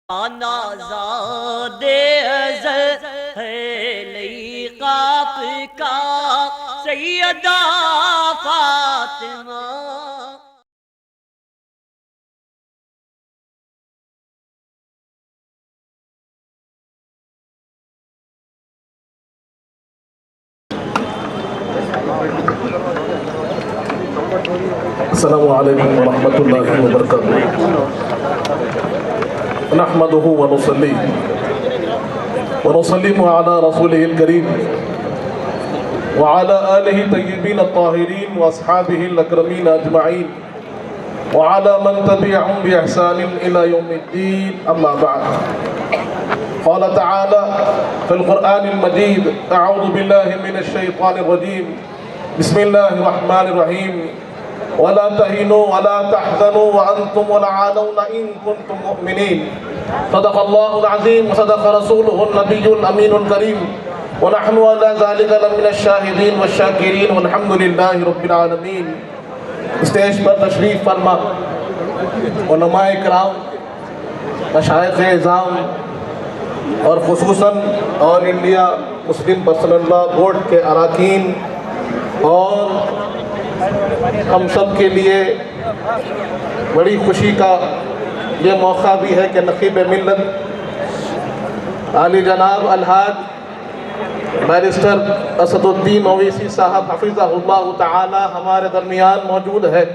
آزاد ازل ہے لئی قاف کا سیدہ فاطمہ۔ السلام علیکم ورحمۃ اللہ وبرکاتہ۔ نحمده ونصلي ونسلم على رسوله الكريم وعلى آله الطيبين الطاهرين وأصحابه الأكرمين أجمعين وعلى من تبعهم بإحسان إلى يوم الدين، أما بعد. قال تعالى في القرآن المجيد: أعوذ بالله من الشيطان الرجيم، بسم الله الرحمن الرحيم، ولا تهنوا ولا تحزنوا وأنتم الأعلون إن كنتم مؤمنين. صدق الله العظيم وصدق رسوله النبي الأمين الكريم، ونحن على ذلك لمن الشاهدين والشاكرين والحمد لله رب العالمين. اسٹیج پر تشریف فرما علماء کرام، مشائخ اعظام اور خصوصاً آل انڈیا مسلم پرسنل لا بورڈ کے اراکین، اور ہم سب کے لیے بڑی خوشی کا یہ موقع بھی ہے کہ نقیب ملت عالی جناب الحاج بیرسٹر اسد الدین اویسی صاحب حفظہ اللہ تعالی ہمارے درمیان موجود ہے،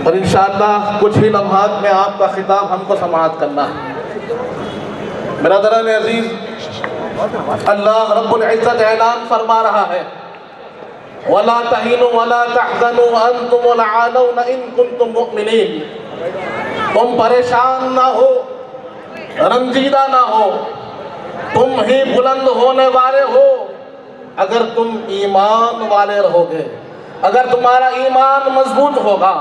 اور انشاءاللہ کچھ ہی لمحات میں آپ کا خطاب ہم کو سماعت کرنا ہے۔ برادران عزیز، اللہ رب العزت اعلان فرما رہا ہے: وَلَا تَهِنُوا وَلَا تَحْزَنُوا وَأَنْتُمُ الْأَعْلَوْنَ إِن كُنتُم مُؤْمِنِينَ۔ تم پریشان نہ ہو، رنجیدہ نہ ہو، تم ہی بلند ہونے والے ہو اگر تم ایمان والے رہو گے، اگر تمہارا ایمان مضبوط ہوگا،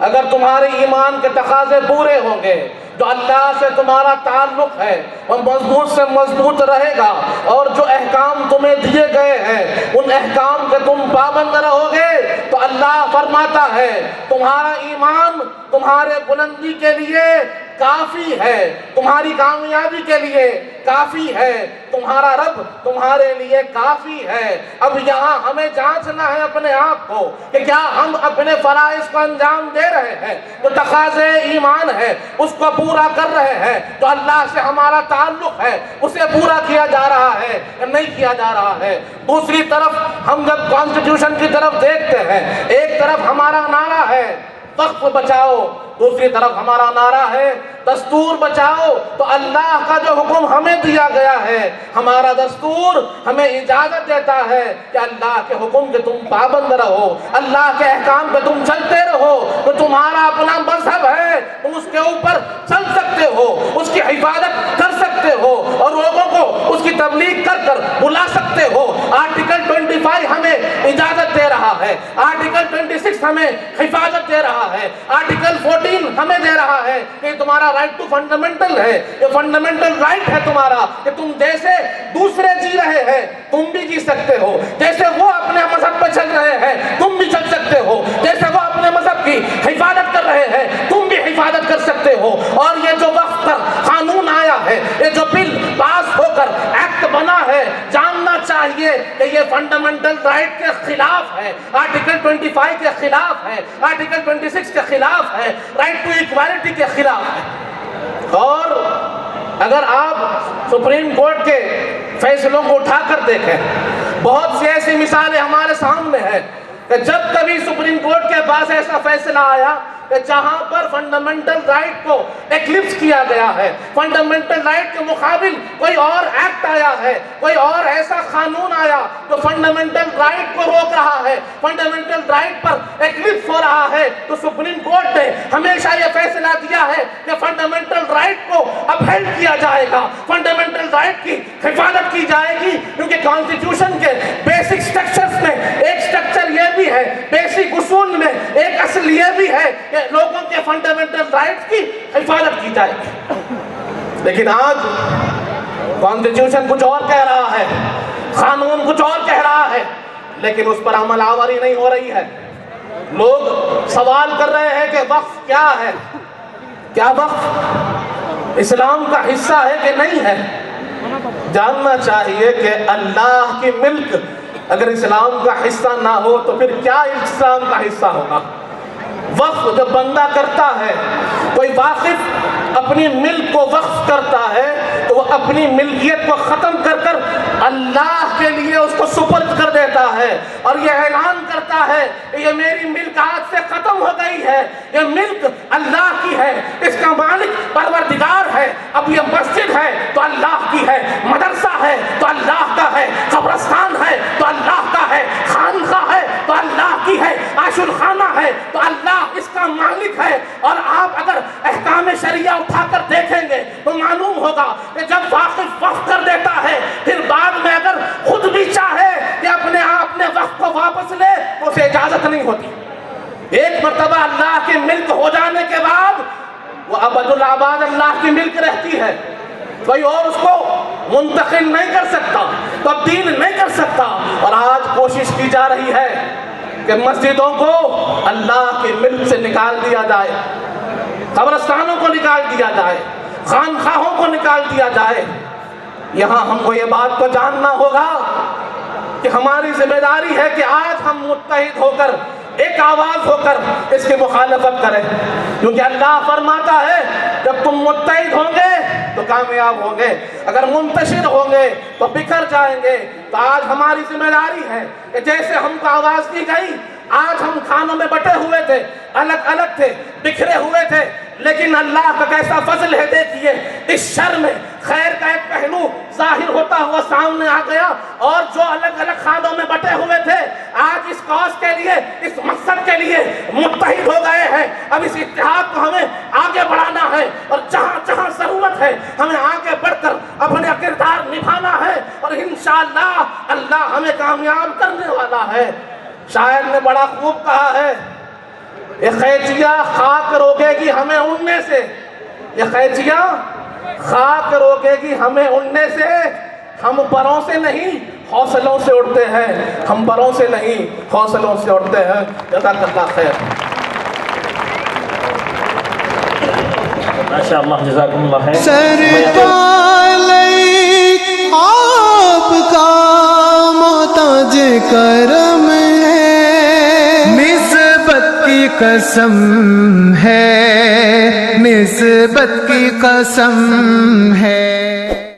اگر تمہارے ایمان کے تقاضے پورے ہوں گے، جو اللہ سے تمہارا تعلق ہے وہ مضبوط سے مضبوط رہے گا، اور جو احکام تمہیں دیے گئے ہیں ان احکام کے تم پابند رہو گے، تو اللہ فرماتا ہے تمہارا ایمان تمہارے بلندی کے لیے کافی ہے، تمہاری کامیابی کے لیے کافی ہے، تمہارا رب تمہارے لیے کافی ہے۔ اب یہاں ہمیں جانچنا ہے اپنے آپ کو کہ کیا ہم اپنے فرائض کو انجام دے رہے ہیں، جو تقاضے ایمان ہے اس کو پورا کر رہے ہیں، جو اللہ سے ہمارا تعلق ہے اسے پورا کیا جا رہا ہے یا نہیں کیا جا رہا ہے۔ دوسری طرف ہم جب کانسٹیٹیوشن کی طرف دیکھتے ہیں، ایک طرف ہمارا نعرہ ہے وقف بچاؤ، دوسری طرف ہمارا نعرہ ہے دستور بچاؤ، تو اللہ کا جو حکم ہمیں دیا گیا ہے، ہمارا دستور ہمیں اجازت دیتا ہے کہ اللہ کے حکم کے تم پابند رہو، اللہ کے احکام پہ تم چلتے رہو، تو تمہارا اپنا مذہب ہے، تم اس کے اوپر چل سکتے ہو، اس کی حفاظت کر سکتے ہو، اور لوگوں کو اس کی تبلیغ کر کر بلا سکتے ہو۔ آرٹیکل 25 ہمیں اجازت دے رہا ہے، آرٹیکل 26 ہمیں حفاظت دے رہا ہے، آرٹیکل 14 ہمیں دے رہا ہے کہ تمہارا رائٹ ٹو فنڈامنٹل ہے، یہ فنڈامنٹل رائٹ ہے تمہارا کہ تم جیسے دوسرے جی رہے ہیں تم بھی جی سکتے ہو، جیسے وہ اپنے مذہب پہ چل رہے ہیں تم بھی چل سکتے ہو، جیسے وہ اپنے مذہب کی حفاظت کر رہے ہیں تم بھی حفاظت کر سکتے ہو۔ اور یہ جو وقت پر قانون آیا ہے، یہ جو بل پاس ہو کر ایکٹ بنا ہے، جاننا چاہیے کہ یہ فنڈامنٹل رائٹ کے خلاف ہے، آرٹیکل 25 کے خلاف ہے، آرٹیکل 26 کے خلاف ہے، رائٹ ٹو ایکوالٹی کے خلاف ہے۔ اور اگر آپ سپریم کورٹ کے فیصلوں کو اٹھا کر دیکھیں، بہت سی ایسی مثالیں ہمارے سامنے ہیں کہ جب کبھی سپریم کورٹ کے پاس ایسا فیصلہ آیا کہ جہاں پر فنڈامنٹل رائٹ کو ایکلپس کیا گیا ہے، فنڈامنٹل رائٹ کے مقابل کوئی اور ایکٹ آیا ہے، کوئی اور ایسا قانون آیا جو فنڈامنٹل رائٹ کو روک رہا ہے، فنڈامنٹل رائٹ پر ایکلپس ہو رہا ہے، تو سپریم کورٹ نے ہمیشہ یہ فیصلہ دیا ہے کہ فنڈامنٹل رائٹ کو اپہیلڈ کیا جائے گا، فنڈامنٹل رائٹ کی حفاظت کی جائے گی، کیونکہ کانسٹیٹیوشن کے بیسک سٹرکچرز میں ایک سٹرکچر یہ بھی ہے، بیسک اصول میں ایک اصل یہ بھی ہے کہ لوگوں کے فنڈامنٹل رائٹس کی حفاظت کی جائے گی۔ لیکن آج کانسٹیٹیوشن کچھ اور کہہ رہا ہے، قانون کچھ اور کہہ رہا ہے، لیکن اس پر عمل آوری نہیں ہو رہی ہے۔ لوگ سوال کر رہے ہیں کہ وقف کیا ہے؟ کیا وقف؟ اسلام کا حصہ ہے کہ نہیں ہے؟ جاننا چاہیے کہ اللہ کی ملک اگر اسلام کا حصہ نہ ہو تو پھر کیا اسلام کا حصہ ہوگا؟ وقف جب بندہ کرتا ہے، کوئی واقف اپنی ملک کو وقف کرتا ہے تو وہ اپنی ملکیت کو ختم کر کر اللہ کے لیے اس کو سپرد کر دیتا ہے اور یہ اعلان کرتا ہے کہ یہ میری ملک آج سے ختم ہو گئی ہے، یہ ملک اللہ کی ہے، اس کا مالک پروردگار ہے۔ اب یہ مسجد ہے تو اللہ کی ہے، مدرسہ ہے تو اللہ کا ہے، قبرستان ہے تو اللہ کا ہے، خانقاہ ہے تو اللہ کی ہے، عاشور خانہ ہے تو اللہ اس کا مالک ہے۔ اور آپ اگر احکام شریعہ اٹھا کر دیکھیں گے تو معلوم ہوگا کہ جب واقف وقف کر دیتا ہے پھر بعد میں اگر خود بھی چاہے کہ اپنے وقف کو واپس لے تو اسے اجازت نہیں ہوتی۔ ایک مرتبہ اللہ کی ملک ہو جانے کے بعد وہ ابد الآباد اللہ کی ملک رہتی ہے، کوئی اور اس کو منتقل نہیں کر سکتا، تبدیل نہیں کر سکتا۔ اور آج کوشش کی جا رہی ہے کہ مسجدوں کو اللہ کی ملک سے نکال دیا جائے، قبرستانوں کو نکال دیا جائے، خانقاہوں کو نکال دیا جائے۔ یہاں ہم کو یہ بات کو جاننا ہوگا کہ ہماری ذمہ داری ہے کہ آج ہم متحد ہو کر ایک آواز ہو کر اس کی مخالفت کریں، کیونکہ اللہ فرماتا ہے جب تم متحد ہوں گے تو کامیاب ہوں گے، اگر منتشر ہوں گے تو بکھر جائیں گے۔ تو آج ہماری ذمہ داری ہے کہ جیسے ہم کو آواز دی گئی، آج ہم خانوں میں بٹے ہوئے تھے، الگ الگ تھے، بکھرے ہوئے تھے، لیکن اللہ کا کیسا فضل ہے دیکھیے، اس شر میں خیر کا ایک پہلو ظاہر ہوتا ہوا سامنے آ گیا، اور جو الگ الگ خانوں میں بٹے ہوئے تھے آج اس کاز کے لیے، اس مقصد کے لیے متحد ہو گئے ہیں۔ اب اس اتحاد کو ہمیں آگے بڑھانا ہے اور جہاں جہاں ضرورت ہے ہمیں آگے بڑھ کر اپنا کردار نبھانا ہے، اور انشاءاللہ اللہ ہمیں کامیاب کرنے والا ہے۔ شاعر نے بڑا خوب کہا ہے، یہ خیچیہ خاک روکے گی ہمیں اڑنے سے، یہ خیچیہ خاک روکے گی ہمیں اڑنے سے، ہم پروں سے نہیں حوصلوں سے اڑتے ہیں، ہم پروں سے نہیں حوصلوں سے اڑتے ہیں۔ جزاک اللہ خیر۔ ماشاءاللہ، جزاکم اللہ خیر۔ سرپالے آپ کا محتاج کرم ہے، نسبت کی قسم ہے، نسبت کی قسم ہے۔